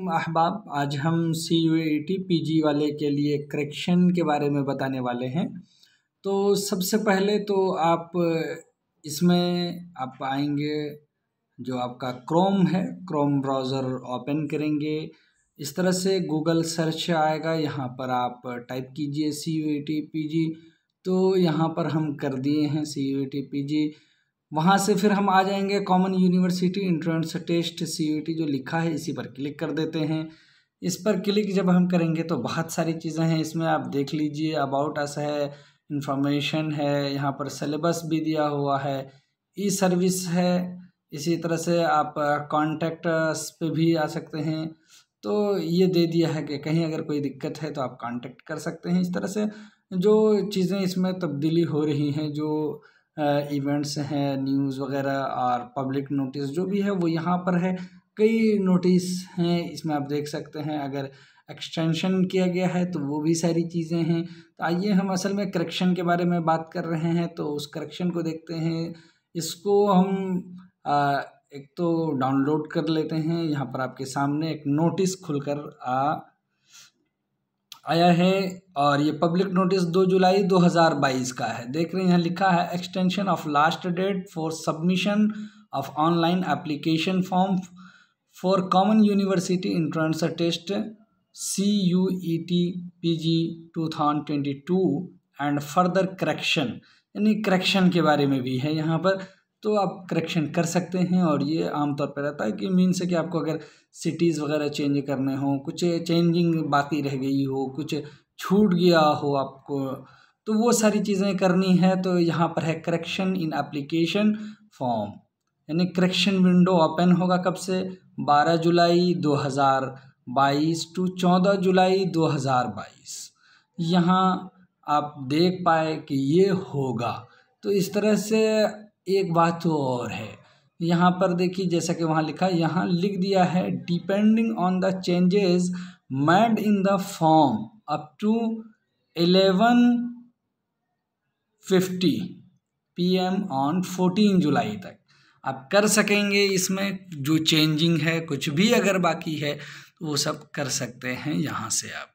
अहबाब, आज हम CUET PG वाले के लिए करेक्शन के बारे में बताने वाले हैं। तो सबसे पहले तो आप इसमें आप आएंगे, जो आपका क्रोम है, क्रोम ब्राउज़र ओपन करेंगे। इस तरह से गूगल सर्च आएगा, यहाँ पर आप टाइप कीजिए CUET PG। तो यहाँ पर हम कर दिए हैं CUET PG। वहाँ से फिर हम आ जाएंगे common university entrance test CUET जो लिखा है, इसी पर क्लिक कर देते हैं। इस पर क्लिक जब हम करेंगे तो बहुत सारी चीज़ें हैं इसमें, आप देख लीजिए। अबाउट अस है, इंफॉर्मेशन है, यहाँ पर सिलेबस भी दिया हुआ है, ई सर्विस है। इसी तरह से आप कॉन्टैक्ट अस पे भी आ सकते हैं। तो ये दे दिया है कि कहीं अगर कोई दिक्कत है तो आप कांटेक्ट कर सकते हैं। इस तरह से जो चीज़ें इसमें तब्दीली हो रही हैं, जो इवेंट्स हैं, न्यूज़ वगैरह और पब्लिक नोटिस जो भी है वो यहाँ पर है। कई नोटिस हैं इसमें, आप देख सकते हैं। अगर एक्सटेंशन किया गया है तो वो भी सारी चीज़ें हैं। तो आइए हम असल में करेक्शन के बारे में बात कर रहे हैं, तो उस करेक्शन को देखते हैं। इसको हम एक तो डाउनलोड कर लेते हैं। यहाँ पर आपके सामने एक नोटिस खुलकर आया है और ये पब्लिक नोटिस 2 जुलाई 2022 का है। देख रहे हैं यहाँ लिखा है extension of last date for submission of online application form for common university entrance test CUET PG 2022 and further correction, यानी करेक्शन के बारे में भी है यहाँ पर। तो आप करेक्शन कर सकते हैं और ये आमतौर पर रहता है कि मीन्स है कि आपको अगर सिटीज़ वगैरह चेंज करने हो, कुछ चेंजिंग बाकी रह गई हो, कुछ छूट गया हो आपको, तो वो सारी चीज़ें करनी है। तो यहाँ पर है करेक्शन इन एप्लीकेशन फॉर्म, यानी करेक्शन विंडो ओपन होगा कब से, 12 जुलाई 2022 टू 14 जुलाई 2022। यहाँ आप देख पाए कि ये होगा। तो इस तरह से एक बात तो और है, यहाँ पर देखिए जैसा कि वहाँ लिखा है, यहाँ लिख दिया है depending on the changes made in the form up to 11:50 PM ऑन 14 जुलाई तक आप कर सकेंगे। इसमें जो चेंजिंग है, कुछ भी अगर बाकी है तो वो सब कर सकते हैं यहाँ से आप।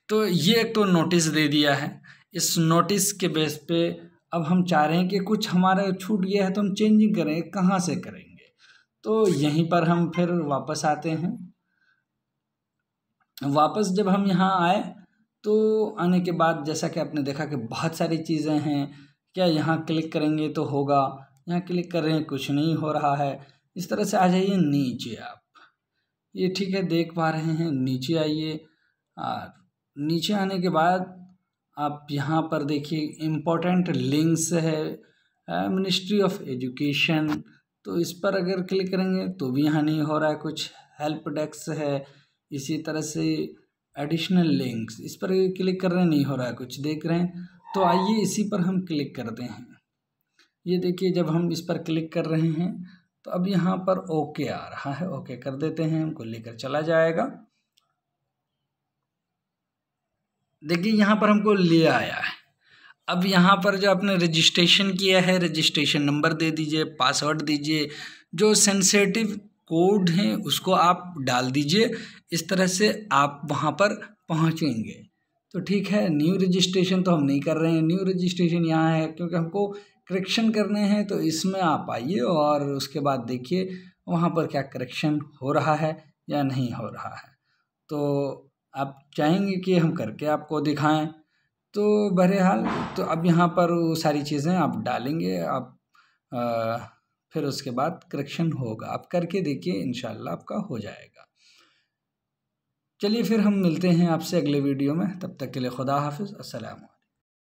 तो ये एक तो नोटिस दे दिया है। इस नोटिस के बेस पे अब हम चाह रहे हैं कि कुछ हमारा छूट गया है तो हम चेंजिंग करें, कहाँ से करेंगे। तो यहीं पर हम फिर वापस आते हैं। वापस जब हम यहाँ आए तो आने के बाद जैसा कि आपने देखा कि बहुत सारी चीज़ें हैं। क्या यहाँ क्लिक करेंगे तो होगा, यहाँ क्लिक कर रहे हैं कुछ नहीं हो रहा है। इस तरह से आ जाइए नीचे आप, ये ठीक है देख पा रहे हैं। नीचे आइए और नीचे आने के बाद आप यहाँ पर देखिए इम्पोर्टेंट लिंक्स है, मिनिस्ट्री ऑफ एजुकेशन। तो इस पर अगर क्लिक करेंगे तो भी यहाँ नहीं हो रहा है कुछ। हेल्प डेस्क है, इसी तरह से एडिशनल लिंक्स, इस पर क्लिक कर रहे हैं, नहीं हो रहा है कुछ, देख रहे हैं। तो आइए इसी पर हम क्लिक करते हैं। ये देखिए जब हम इस पर क्लिक कर रहे हैं तो अब यहाँ पर ओके आ रहा है, ओके कर देते हैं, हमको लेकर चला जाएगा। देखिए यहाँ पर हमको ले आया है। अब यहाँ पर जो आपने रजिस्ट्रेशन किया है, रजिस्ट्रेशन नंबर दे दीजिए, पासवर्ड दीजिए, जो सेंसिटिव कोड हैं उसको आप डाल दीजिए। इस तरह से आप वहाँ पर पहुँचेंगे। तो ठीक है, न्यू रजिस्ट्रेशन तो हम नहीं कर रहे हैं, न्यू रजिस्ट्रेशन यहाँ है क्योंकि हमको करेक्शन करने हैं। तो इसमें आप आइए और उसके बाद देखिए वहाँ पर क्या करेक्शन हो रहा है या नहीं हो रहा है। तो आप चाहेंगे कि हम करके आपको दिखाएं। तो बहरहाल तो अब यहाँ पर वो सारी चीज़ें आप डालेंगे, आप फिर उसके बाद करेक्शन होगा। आप करके देखिए, इंशाल्लाह आपका हो जाएगा। चलिए फिर हम मिलते हैं आपसे अगले वीडियो में, तब तक के लिए खुदा हाफिज़, अस्सलाम।